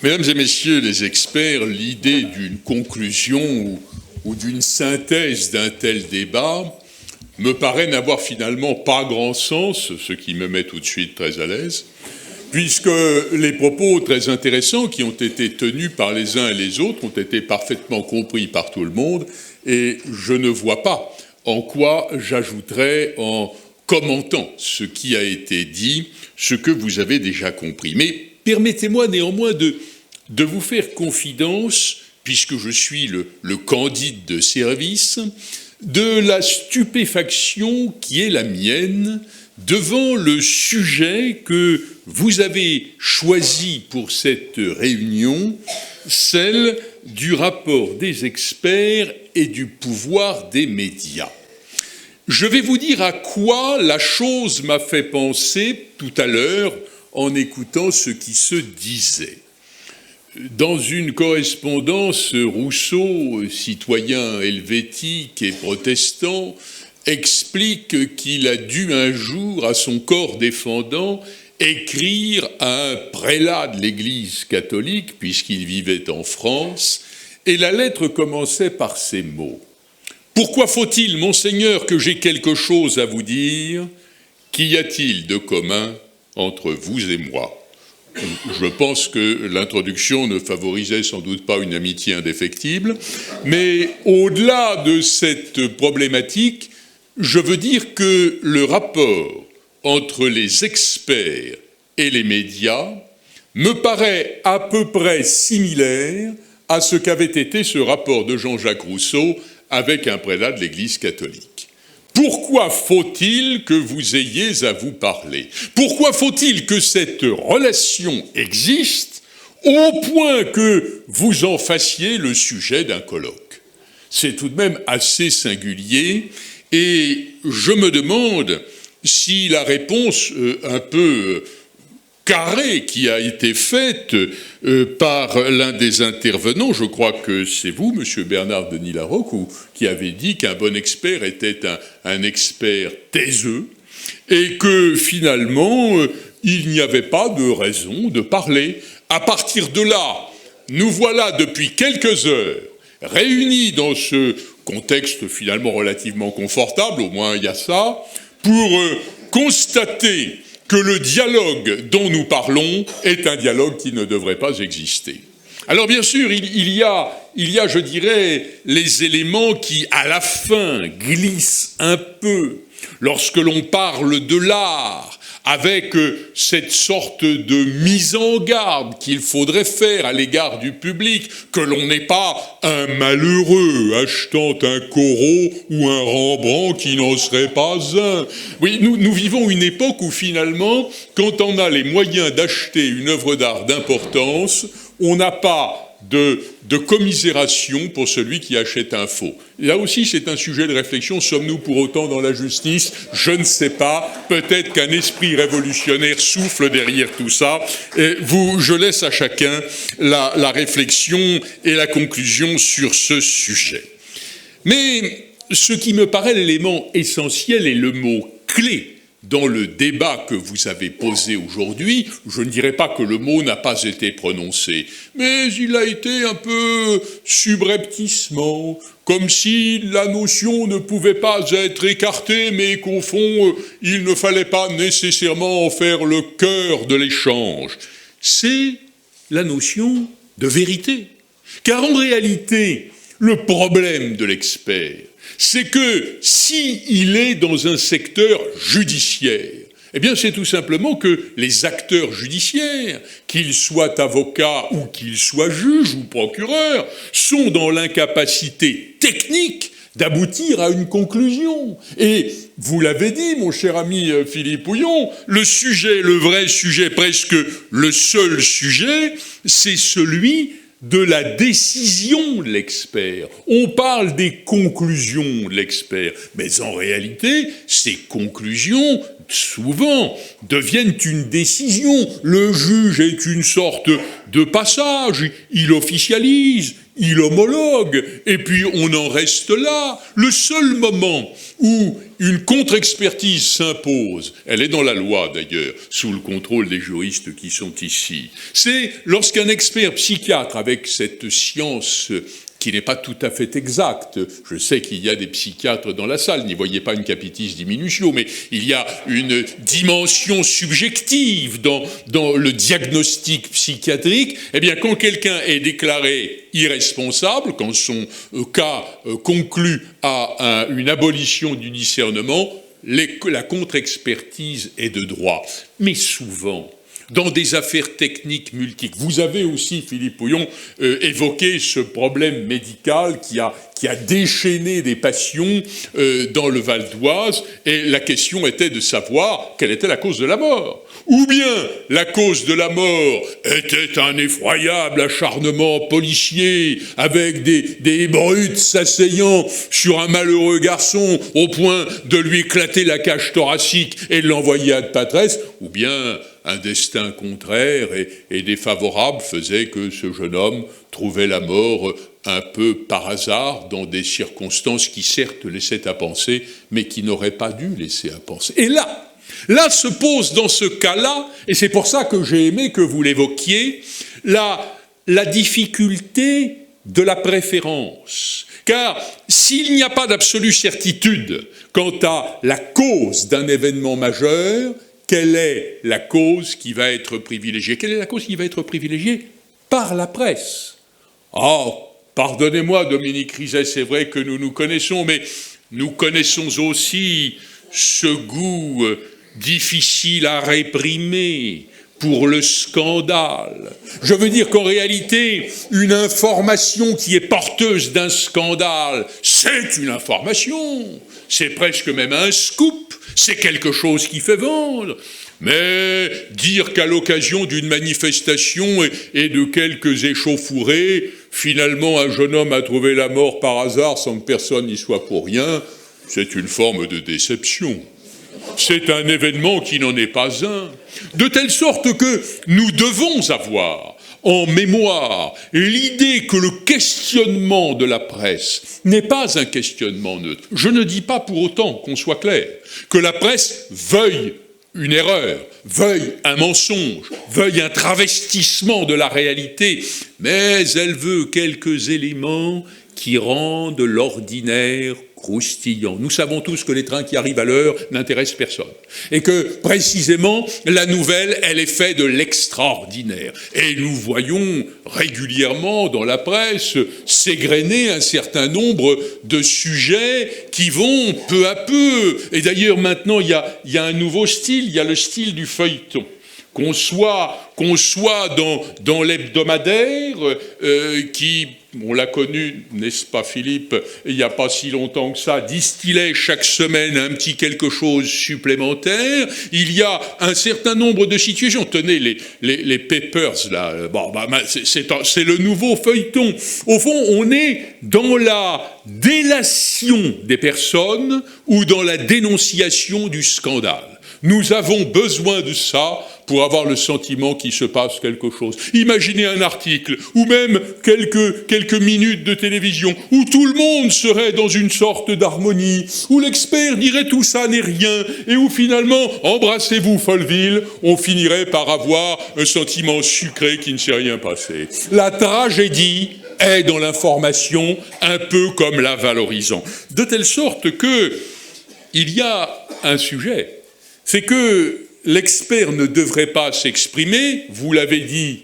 Mesdames et messieurs les experts, l'idée d'une conclusion ou d'une synthèse d'un tel débat me paraît n'avoir finalement pas grand sens, ce qui me met tout de suite très à l'aise, puisque les propos très intéressants qui ont été tenus par les uns et les autres ont été parfaitement compris par tout le monde, et je ne vois pas en quoi j'ajouterais en commentant ce qui a été dit, ce que vous avez déjà compris. Mais permettez-moi néanmoins de vous faire confidence, puisque je suis le candide de service, de la stupéfaction qui est la mienne devant le sujet que vous avez choisi pour cette réunion, celle du rapport des experts et du pouvoir des médias. Je vais vous dire à quoi la chose m'a fait penser tout à l'heure en écoutant ce qui se disait. Dans une correspondance, Rousseau, citoyen helvétique et protestant, explique qu'il a dû un jour, à son corps défendant, écrire à un prélat de l'Église catholique, puisqu'il vivait en France, et la lettre commençait par ces mots. « Pourquoi faut-il, monseigneur, que j'ai quelque chose à vous dire? Qu'y a-t-il de commun entre vous et moi ?» Je pense que l'introduction ne favorisait sans doute pas une amitié indéfectible, mais au-delà de cette problématique, je veux dire que le rapport entre les experts et les médias me paraît à peu près similaire à ce qu'avait été ce rapport de Jean-Jacques Rousseau avec un prélat de l'Église catholique. Pourquoi faut-il que vous ayez à vous parler? Pourquoi faut-il que cette relation existe au point que vous en fassiez le sujet d'un colloque? C'est tout de même assez singulier et je me demande si la réponse un peu carrée qui a été faite par l'un des intervenants, je crois que c'est vous, M. Bernard Denis Larocque, qui avez dit qu'un bon expert était un expert taiseux, et que finalement, il n'y avait pas de raison de parler. À partir de là, nous voilà depuis quelques heures réunis dans ce contexte finalement relativement confortable, au moins il y a ça, pour constater que le dialogue dont nous parlons est un dialogue qui ne devrait pas exister. Alors bien sûr, il y a, je dirais, les éléments qui, à la fin, glissent un peu lorsque l'on parle de l'art, avec cette sorte de mise en garde qu'il faudrait faire à l'égard du public, que l'on n'est pas un malheureux achetant un Corot ou un Rembrandt qui n'en serait pas un. Oui, nous vivons une époque où finalement, quand on a les moyens d'acheter une œuvre d'art d'importance, on n'a pas de commisération pour celui qui achète un faux. Là aussi, c'est un sujet de réflexion. Sommes-nous pour autant dans la justice? Je ne sais pas. Peut-être qu'un esprit révolutionnaire souffle derrière tout ça. Je laisse à chacun la réflexion et la conclusion sur ce sujet. Mais ce qui me paraît l'élément essentiel et le mot clé dans le débat que vous avez posé aujourd'hui, je ne dirais pas que le mot n'a pas été prononcé, mais il a été un peu subrepticement, comme si la notion ne pouvait pas être écartée, mais qu'au fond, il ne fallait pas nécessairement en faire le cœur de l'échange. C'est la notion de vérité. Car en réalité, le problème de l'expert, c'est que s'il est dans un secteur judiciaire, eh bien c'est tout simplement que les acteurs judiciaires, qu'ils soient avocats ou qu'ils soient juges ou procureurs, sont dans l'incapacité technique d'aboutir à une conclusion. Et vous l'avez dit, mon cher ami Philippe Houillon, le vrai sujet, presque le seul sujet, c'est celui de la décision de l'expert. On parle des conclusions de l'expert, mais en réalité, ces conclusions, souvent, deviennent une décision. Le juge est une sorte de passage, il officialise, il homologue, et puis on en reste là. Le seul moment où une contre-expertise s'impose, elle est dans la loi d'ailleurs, sous le contrôle des juristes qui sont ici, c'est lorsqu'un expert psychiatre avec cette science qui n'est pas tout à fait exact. Je sais qu'il y a des psychiatres dans la salle, n'y voyez pas une capitis diminutio, mais il y a une dimension subjective dans le diagnostic psychiatrique. Eh bien, quand quelqu'un est déclaré irresponsable, quand son cas conclut à une abolition du discernement, la contre-expertise est de droit. Mais souvent, dans des affaires techniques multiples. Vous avez aussi, Philippe Pouillon, évoqué ce problème médical qui a déchaîné des passions dans le Val d'Oise, et la question était de savoir quelle était la cause de la mort. Ou bien la cause de la mort était un effroyable acharnement policier avec des brutes s'asseyant sur un malheureux garçon au point de lui éclater la cage thoracique et de l'envoyer à de Patresse, ou bien un destin contraire et défavorable faisait que ce jeune homme trouvait la mort un peu par hasard dans des circonstances qui certes laissaient à penser, mais qui n'auraient pas dû laisser à penser. Et là se pose dans ce cas-là, et c'est pour ça que j'ai aimé que vous l'évoquiez, la difficulté de la préférence. Car s'il n'y a pas d'absolue certitude quant à la cause d'un événement majeur, quelle est la cause qui va être privilégiée? Quelle est la cause qui va être privilégiée? Par la presse. Oh, pardonnez-moi, Dominique Rizet, c'est vrai que nous nous connaissons, mais nous connaissons aussi ce goût difficile à réprimer pour le scandale. Je veux dire qu'en réalité, une information qui est porteuse d'un scandale, c'est une information, c'est presque même un scoop, c'est quelque chose qui fait vendre. Mais dire qu'à l'occasion d'une manifestation et de quelques échauffourées, finalement un jeune homme a trouvé la mort par hasard sans que personne n'y soit pour rien, c'est une forme de déception. C'est un événement qui n'en est pas un. De telle sorte que nous devons avoir en mémoire l'idée que le questionnement de la presse n'est pas un questionnement neutre. Je ne dis pas pour autant, qu'on soit clair, que la presse veuille une erreur, veuille un mensonge, veuille un travestissement de la réalité, mais elle veut quelques éléments qui rendent l'ordinaire croustillant. Nous savons tous que les trains qui arrivent à l'heure n'intéressent personne. Et que, précisément, la nouvelle, elle est faite de l'extraordinaire. Et nous voyons régulièrement dans la presse s'égrener un certain nombre de sujets qui vont peu à peu. Et d'ailleurs, maintenant, il y a un nouveau style, il y a le style du feuilleton. Qu'on soit dans l'hebdomadaire qui, on l'a connu, n'est-ce pas Philippe, il n'y a pas si longtemps que ça, distillait chaque semaine un petit quelque chose supplémentaire. Il y a un certain nombre de situations. Tenez, les papers, là, c'est le nouveau feuilleton. Au fond, on est dans la délation des personnes ou dans la dénonciation du scandale. Nous avons besoin de ça pour avoir le sentiment qu'il se passe quelque chose. Imaginez un article, ou même quelques minutes de télévision, où tout le monde serait dans une sorte d'harmonie, où l'expert dirait tout ça n'est rien, et où finalement, embrassez-vous Folleville, on finirait par avoir un sentiment sucré qui ne s'est rien passé. La tragédie est dans l'information, un peu comme la valorisant. De telle sorte que il y a un sujet. C'est que l'expert ne devrait pas s'exprimer, vous l'avez dit,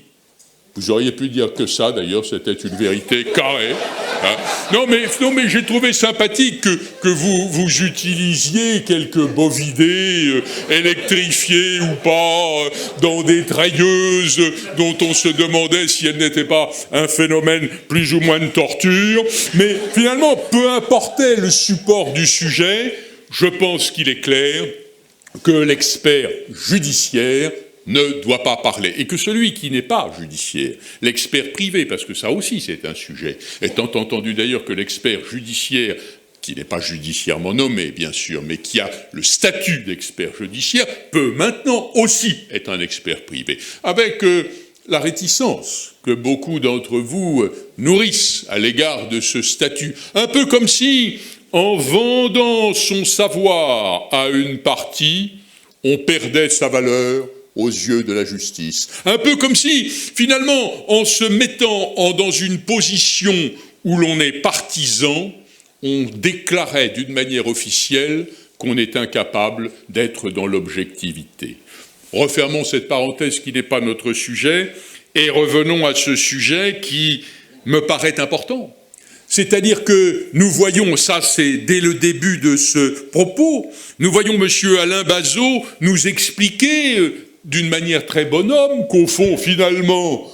vous auriez pu dire que ça, d'ailleurs, c'était une vérité carrée. Hein. Non, mais j'ai trouvé sympathique que vous utilisiez quelques bovidés électrifiés ou pas, dans des trailleuses dont on se demandait si elles n'étaient pas un phénomène plus ou moins de torture. Mais finalement, peu importait le support du sujet, je pense qu'il est clair que l'expert judiciaire ne doit pas parler, et que celui qui n'est pas judiciaire, l'expert privé, parce que ça aussi c'est un sujet, étant entendu d'ailleurs que l'expert judiciaire, qui n'est pas judiciairement nommé bien sûr, mais qui a le statut d'expert judiciaire, peut maintenant aussi être un expert privé, avec la réticence que beaucoup d'entre vous nourrissent à l'égard de ce statut. Un peu comme si, en vendant son savoir à une partie, on perdait sa valeur aux yeux de la justice. Un peu comme si, finalement, en se mettant dans une position où l'on est partisan, on déclarait d'une manière officielle qu'on est incapable d'être dans l'objectivité. Refermons cette parenthèse qui n'est pas notre sujet et revenons à ce sujet qui me paraît important. C'est-à-dire que nous voyons, ça c'est dès le début de ce propos, nous voyons M. Alain Bazot nous expliquer d'une manière très bonhomme qu'au fond, finalement,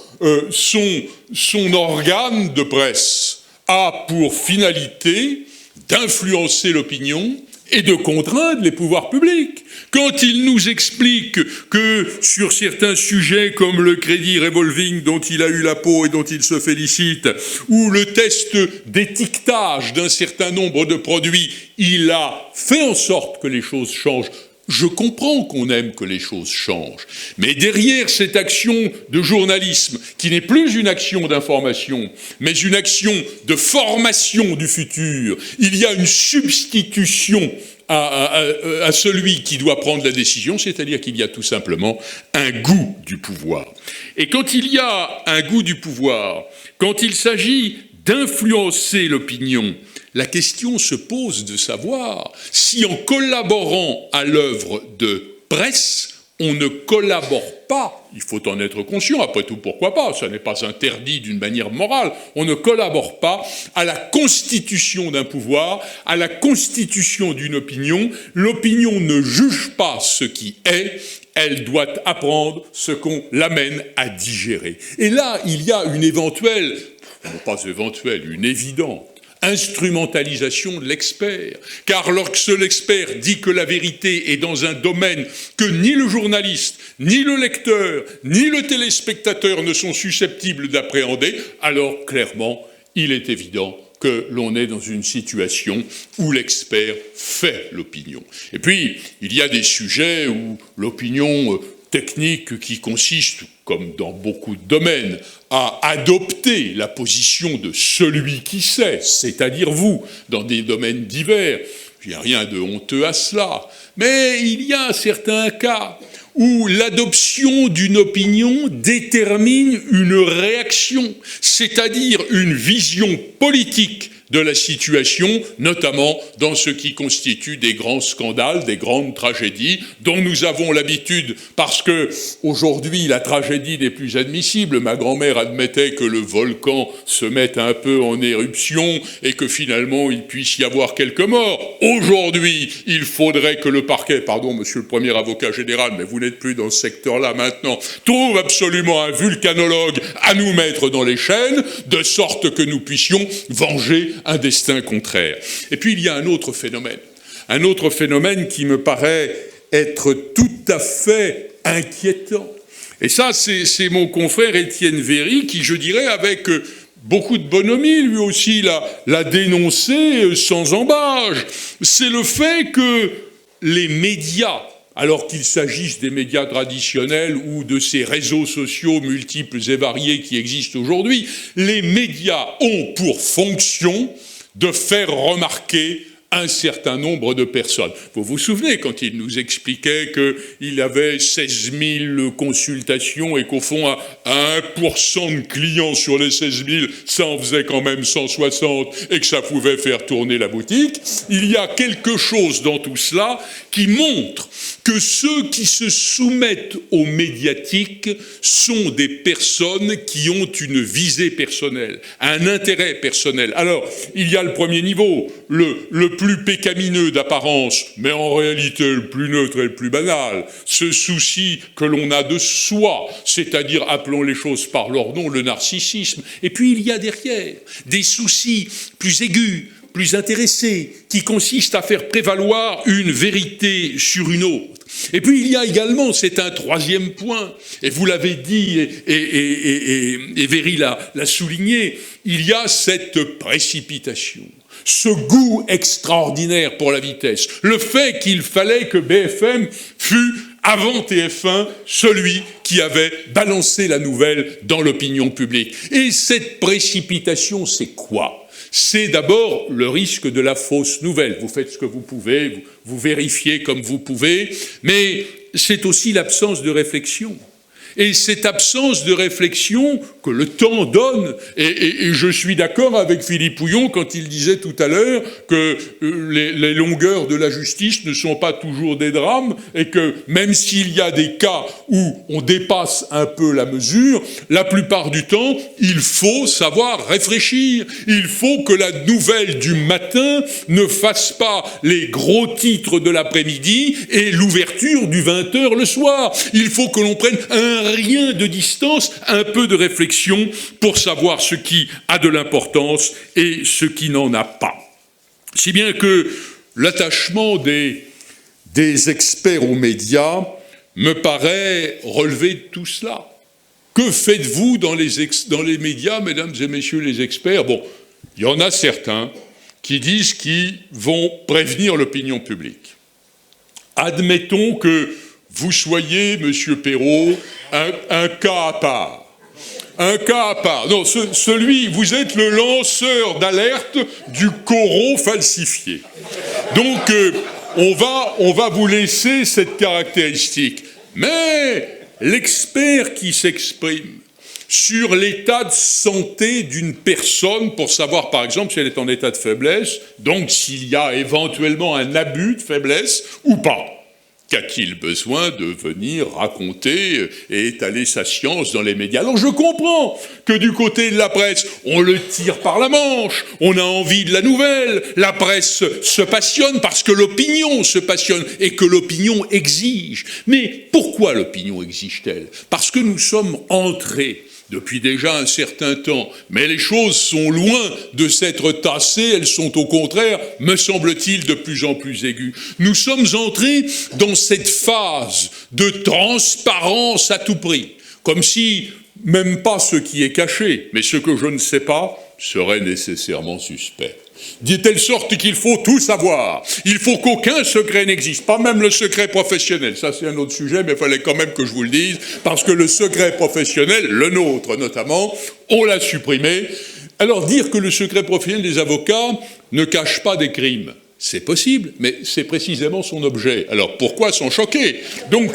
son organe de presse a pour finalité d'influencer l'opinion et de contraindre les pouvoirs publics. Quand il nous explique que sur certains sujets comme le crédit revolving dont il a eu la peau et dont il se félicite, ou le test d'étiquetage d'un certain nombre de produits, il a fait en sorte que les choses changent. Je comprends qu'on aime que les choses changent, mais derrière cette action de journalisme, qui n'est plus une action d'information, mais une action de formation du futur, il y a une substitution à celui qui doit prendre la décision, c'est-à-dire qu'il y a tout simplement un goût du pouvoir. Et quand il y a un goût du pouvoir, quand il s'agit d'influencer l'opinion, la question se pose de savoir si en collaborant à l'œuvre de presse, on ne collabore pas, il faut en être conscient, après tout pourquoi pas, ça n'est pas interdit d'une manière morale, on ne collabore pas à la constitution d'un pouvoir, à la constitution d'une opinion. L'opinion ne juge pas ce qui est, elle doit apprendre ce qu'on l'amène à digérer. Et là, il y a une éventuelle, non pas éventuelle, une évidente, instrumentalisation de l'expert. Car lorsque l'expert dit que la vérité est dans un domaine que ni le journaliste, ni le lecteur, ni le téléspectateur ne sont susceptibles d'appréhender, alors clairement, il est évident que l'on est dans une situation où l'expert fait l'opinion. Et puis, il y a des sujets où l'opinion technique qui consiste, comme dans beaucoup de domaines, à adopter la position de celui qui sait, c'est-à-dire vous, dans des domaines divers. Il n'y a rien de honteux à cela. Mais il y a certains cas où l'adoption d'une opinion détermine une réaction, c'est-à-dire une vision politique de la situation, notamment dans ce qui constitue des grands scandales, des grandes tragédies, dont nous avons l'habitude, parce que aujourd'hui la tragédie n'est plus admissible. Ma grand-mère admettait que le volcan se mette un peu en éruption et que finalement il puisse y avoir quelques morts. Aujourd'hui, il faudrait que le parquet, pardon monsieur le premier avocat général, mais vous n'êtes plus dans ce secteur-là maintenant, trouve absolument un vulcanologue à nous mettre dans les chaînes, de sorte que nous puissions venger un destin contraire. Et puis il y a un autre phénomène qui me paraît être tout à fait inquiétant. Et ça, c'est mon confrère Étienne Véry qui, je dirais, avec beaucoup de bonhomie, lui aussi l'a dénoncé sans embâche. C'est le fait que les médias, alors qu'il s'agisse des médias traditionnels ou de ces réseaux sociaux multiples et variés qui existent aujourd'hui, les médias ont pour fonction de faire remarquer un certain nombre de personnes. Vous vous souvenez quand il nous expliquait qu'il avait 16 000 consultations et qu'au fond, à 1% de clients sur les 16 000, ça en faisait quand même 160 et que ça pouvait faire tourner la boutique. Il y a quelque chose dans tout cela qui montre que ceux qui se soumettent aux médiatiques sont des personnes qui ont une visée personnelle, un intérêt personnel. Alors, il y a le premier niveau, le plus pécamineux d'apparence, mais en réalité le plus neutre et le plus banal, ce souci que l'on a de soi, c'est-à-dire, appelons les choses par leur nom, le narcissisme. Et puis il y a derrière des soucis plus aigus, plus intéressés, qui consistent à faire prévaloir une vérité sur une autre. Et puis il y a également, c'est un troisième point, et vous l'avez dit, et Véry l'a souligné, il y a cette précipitation, ce goût extraordinaire pour la vitesse, le fait qu'il fallait que BFM fût avant TF1, celui qui avait balancé la nouvelle dans l'opinion publique. Et cette précipitation, c'est quoi ? C'est d'abord le risque de la fausse nouvelle. Vous faites ce que vous pouvez, vous vérifiez comme vous pouvez, mais c'est aussi l'absence de réflexion. Et cette absence de réflexion que le temps donne, et je suis d'accord avec Philippe Pouillon quand il disait tout à l'heure que les longueurs de la justice ne sont pas toujours des drames, et que même s'il y a des cas où on dépasse un peu la mesure, la plupart du temps, il faut savoir réfléchir. Il faut que la nouvelle du matin ne fasse pas les gros titres de l'après-midi et l'ouverture du 20h le soir. Il faut que l'on prenne rien de distance, un peu de réflexion pour savoir ce qui a de l'importance et ce qui n'en a pas. Si bien que l'attachement des experts aux médias me paraît relever de tout cela. Que faites-vous dans les médias, mesdames et messieurs les experts ? Bon, il y en a certains qui disent qu'ils vont prévenir l'opinion publique. Admettons que vous soyez, monsieur Perrault, un cas à part. Un cas à part. Non, vous êtes le lanceur d'alerte du Corot falsifié. Donc, on va vous laisser cette caractéristique. Mais l'expert qui s'exprime sur l'état de santé d'une personne, pour savoir, par exemple, si elle est en état de faiblesse, donc s'il y a éventuellement un abus de faiblesse ou pas. Qu'a-t-il besoin de venir raconter et étaler sa science dans les médias ? Alors je comprends que du côté de la presse, on le tire par la manche, on a envie de la nouvelle, la presse se passionne parce que l'opinion se passionne et que l'opinion exige. Mais pourquoi l'opinion exige-t-elle ? Parce que nous sommes entrés depuis déjà un certain temps, mais les choses sont loin de s'être tassées, elles sont au contraire, me semble-t-il, de plus en plus aiguës. Nous sommes entrés dans cette phase de transparence à tout prix, comme si même pas ce qui est caché, mais ce que je ne sais pas, serait nécessairement suspect. De telle sorte qu'il faut tout savoir. Il faut qu'aucun secret n'existe, pas même le secret professionnel. Ça, c'est un autre sujet, mais il fallait quand même que je vous le dise, parce que le secret professionnel, le nôtre notamment, on l'a supprimé. Alors, dire que le secret professionnel des avocats ne cache pas des crimes, c'est possible, mais c'est précisément son objet. Alors, pourquoi s'en choquer ? Donc,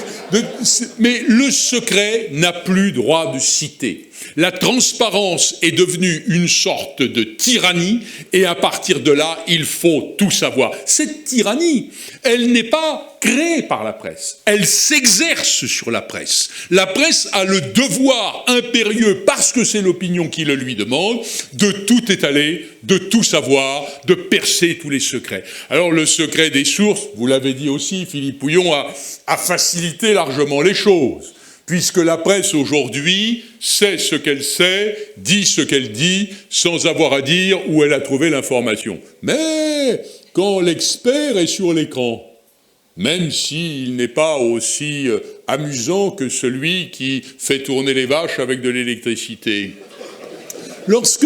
mais le secret n'a plus droit de citer. La transparence est devenue une sorte de tyrannie, et à partir de là, il faut tout savoir. Cette tyrannie, elle n'est pas créée par la presse, elle s'exerce sur la presse. La presse a le devoir impérieux, parce que c'est l'opinion qui le lui demande, de tout étaler, de tout savoir, de percer tous les secrets. Alors le secret des sources, vous l'avez dit aussi, Philippe Pouillon a facilité largement les choses. Puisque la presse aujourd'hui sait ce qu'elle sait, dit ce qu'elle dit, sans avoir à dire où elle a trouvé l'information. Mais quand l'expert est sur l'écran, même s'il n'est pas aussi amusant que celui qui fait tourner les vaches avec de l'électricité, lorsque,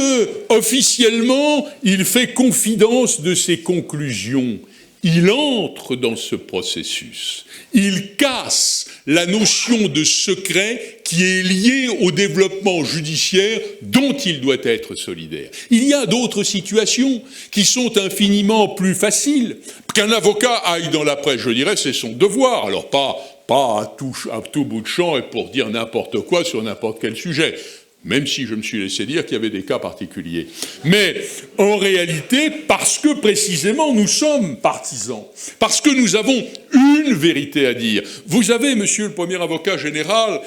officiellement, il fait confidence de ses conclusions, il entre dans ce processus. Il casse la notion de secret qui est liée au développement judiciaire dont il doit être solidaire. Il y a d'autres situations qui sont infiniment plus faciles. Qu'un avocat aille dans la presse, je dirais, c'est son devoir. Alors pas à tout bout de champ et pour dire n'importe quoi sur n'importe quel sujet. Même si je me suis laissé dire qu'il y avait des cas particuliers. Mais en réalité, parce que précisément nous sommes partisans, parce que nous avons une vérité à dire. Vous avez, monsieur le premier avocat général,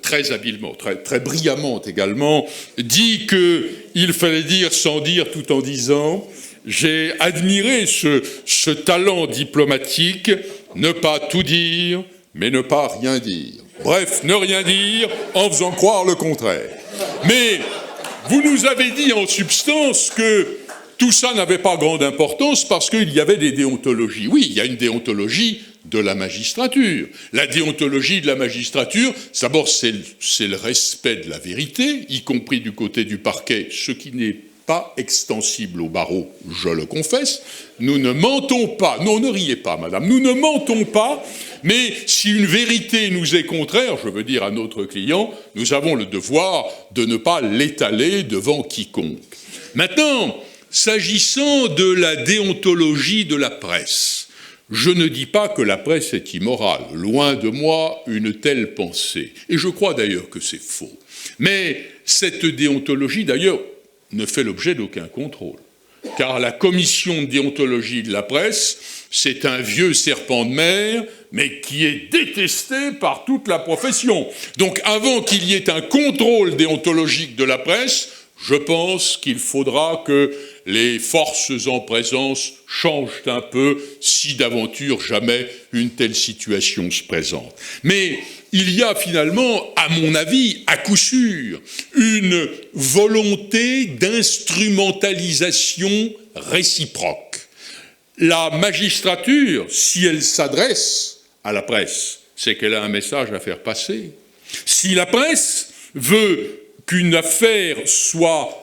très habilement, très brillamment également, dit qu'il fallait dire sans dire tout en disant. J'ai admiré ce talent diplomatique, ne pas tout dire, mais ne pas rien dire. Bref, ne rien dire en faisant croire le contraire. Mais vous nous avez dit en substance que tout ça n'avait pas grande importance parce qu'il y avait des déontologies. Oui, il y a une déontologie de la magistrature. La déontologie de la magistrature, d'abord, c'est le respect de la vérité, y compris du côté du parquet, ce qui n'est pas extensible au barreau, je le confesse. Nous ne mentons pas. Non, ne riez pas, madame. Nous ne mentons pas, mais si une vérité nous est contraire, je veux dire à notre client, nous avons le devoir de ne pas l'étaler devant quiconque. Maintenant, s'agissant de la déontologie de la presse, je ne dis pas que la presse est immorale. Loin de moi une telle pensée. Et je crois d'ailleurs que c'est faux. Mais cette déontologie, d'ailleurs, ne fait l'objet d'aucun contrôle. Car la commission de déontologie de la presse, c'est un vieux serpent de mer, mais qui est détesté par toute la profession. Donc avant qu'il y ait un contrôle déontologique de la presse, je pense qu'il faudra que les forces en présence changent un peu si d'aventure jamais une telle situation se présente. Mais il y a finalement, à mon avis, à coup sûr, une volonté d'instrumentalisation réciproque. La magistrature, si elle s'adresse à la presse, c'est qu'elle a un message à faire passer. Si la presse veut qu'une affaire soit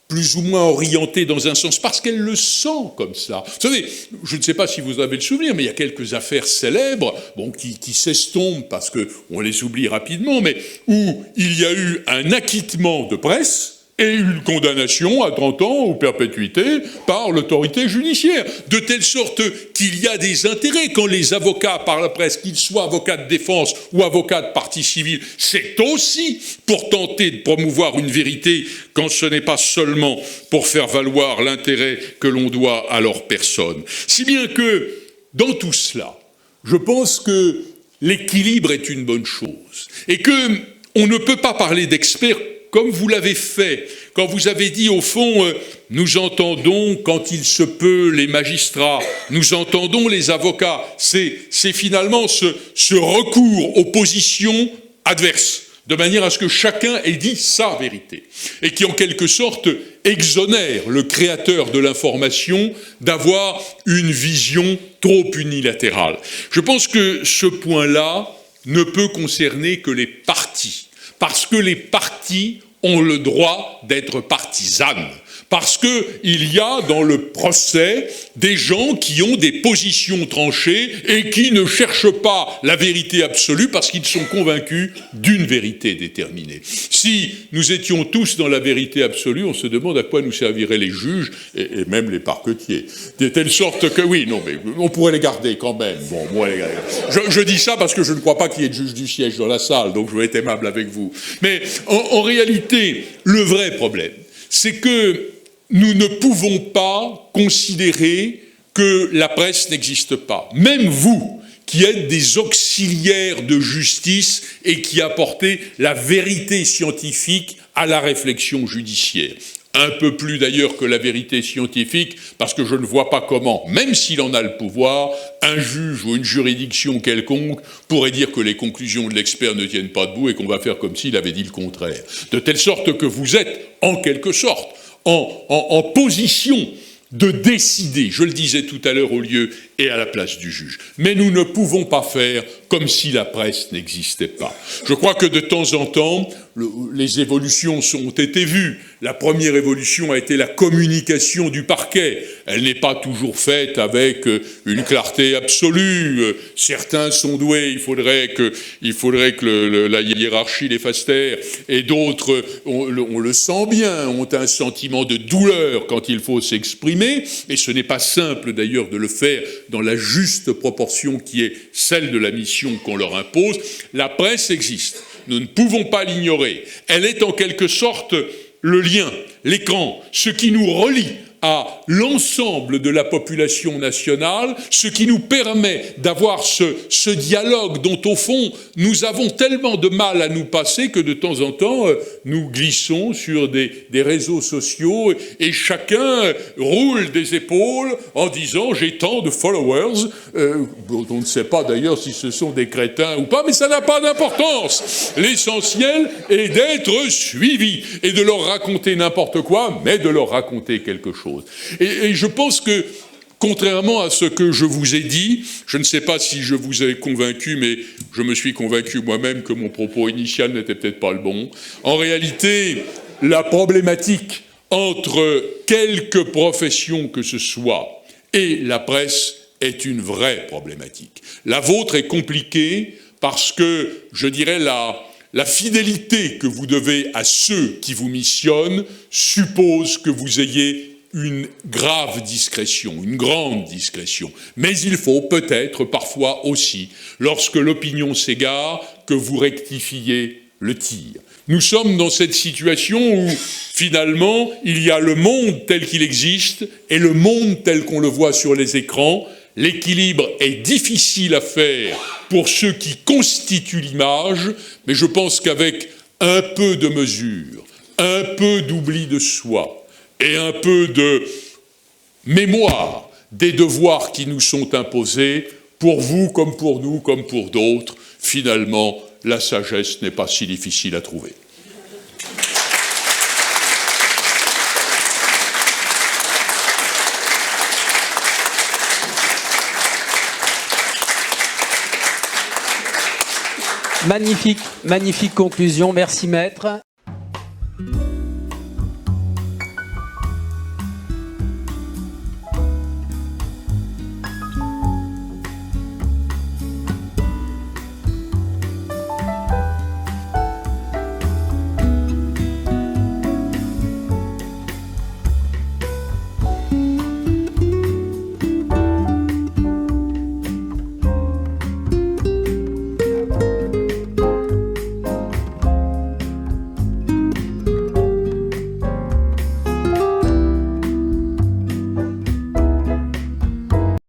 plus ou moins orientée dans un sens, parce qu'elle le sent comme ça. Vous savez, je ne sais pas si vous avez le souvenir, mais il y a quelques affaires célèbres, qui s'estompent parce qu'on les oublie rapidement, mais où il y a eu un acquittement de presse et une condamnation à 30 ans ou perpétuité par l'autorité judiciaire. De telle sorte qu'il y a des intérêts quand les avocats par la presse, qu'ils soient avocats de défense ou avocats de partie civile, c'est aussi pour tenter de promouvoir une vérité quand ce n'est pas seulement pour faire valoir l'intérêt que l'on doit à leur personne. Si bien que, dans tout cela, je pense que l'équilibre est une bonne chose et que on ne peut pas parler d'experts comme vous l'avez fait, quand vous avez dit, au fond, nous entendons, quand il se peut, les magistrats, nous entendons les avocats, c'est finalement ce recours aux positions adverses, de manière à ce que chacun ait dit sa vérité, et qui en quelque sorte exonère le créateur de l'information d'avoir une vision trop unilatérale. Je pense que ce point-là ne peut concerner que les partis. Parce que les partis ont le droit d'être partisanes. Parce qu'il y a dans le procès des gens qui ont des positions tranchées et qui ne cherchent pas la vérité absolue parce qu'ils sont convaincus d'une vérité déterminée. Si nous étions tous dans la vérité absolue, on se demande à quoi nous serviraient les juges et même les parquetiers. De telle sorte que, oui, non, mais on pourrait les garder quand même. Bon, moi, je dis ça parce que je ne crois pas qu'il y ait de juge du siège dans la salle, donc je veux être aimable avec vous. Mais en réalité, le vrai problème, c'est que nous ne pouvons pas considérer que la presse n'existe pas. Même vous, qui êtes des auxiliaires de justice et qui apportez la vérité scientifique à la réflexion judiciaire. Un peu plus d'ailleurs que la vérité scientifique, parce que je ne vois pas comment, même s'il en a le pouvoir, un juge ou une juridiction quelconque pourrait dire que les conclusions de l'expert ne tiennent pas debout et qu'on va faire comme s'il avait dit le contraire. De telle sorte que vous êtes, en quelque sorte, en position de décider, je le disais tout à l'heure, au lieu et à la place du juge. Mais nous ne pouvons pas faire comme si la presse n'existait pas. Je crois que de temps en temps, les évolutions ont été vues. La première évolution a été la communication du parquet. Elle n'est pas toujours faite avec une clarté absolue. Certains sont doués, il faudrait que la hiérarchie les fasse taire. Et d'autres, on le sent bien, ont un sentiment de douleur quand il faut s'exprimer. Et ce n'est pas simple d'ailleurs de le faire dans la juste proportion qui est celle de la mission qu'on leur impose. La presse existe. Nous ne pouvons pas l'ignorer. Elle est en quelque sorte le lien, l'écran, ce qui nous relie à l'ensemble de la population nationale, ce qui nous permet d'avoir ce dialogue dont, au fond, nous avons tellement de mal à nous passer que de temps en temps, nous glissons sur des réseaux sociaux et chacun roule des épaules en disant « j'ai tant de followers ». On ne sait pas d'ailleurs si ce sont des crétins ou pas, mais ça n'a pas d'importance. L'essentiel est d'être suivi et de leur raconter n'importe quoi, mais de leur raconter quelque chose. Et je pense que, contrairement à ce que je vous ai dit, je ne sais pas si je vous ai convaincu, mais je me suis convaincu moi-même que mon propos initial n'était peut-être pas le bon. En réalité, la problématique entre quelque profession que ce soit et la presse est une vraie problématique. La vôtre est compliquée parce que, je dirais, la fidélité que vous devez à ceux qui vous missionnent suppose que vous ayez une grave discrétion, une grande discrétion. Mais il faut peut-être parfois aussi, lorsque l'opinion s'égare, que vous rectifiez le tir. Nous sommes dans cette situation où, finalement, il y a le monde tel qu'il existe et le monde tel qu'on le voit sur les écrans. L'équilibre est difficile à faire pour ceux qui constituent l'image, mais je pense qu'avec un peu de mesure, un peu d'oubli de soi et un peu de mémoire des devoirs qui nous sont imposés, pour vous comme pour nous, comme pour d'autres, finalement, la sagesse n'est pas si difficile à trouver. Magnifique conclusion, merci maître.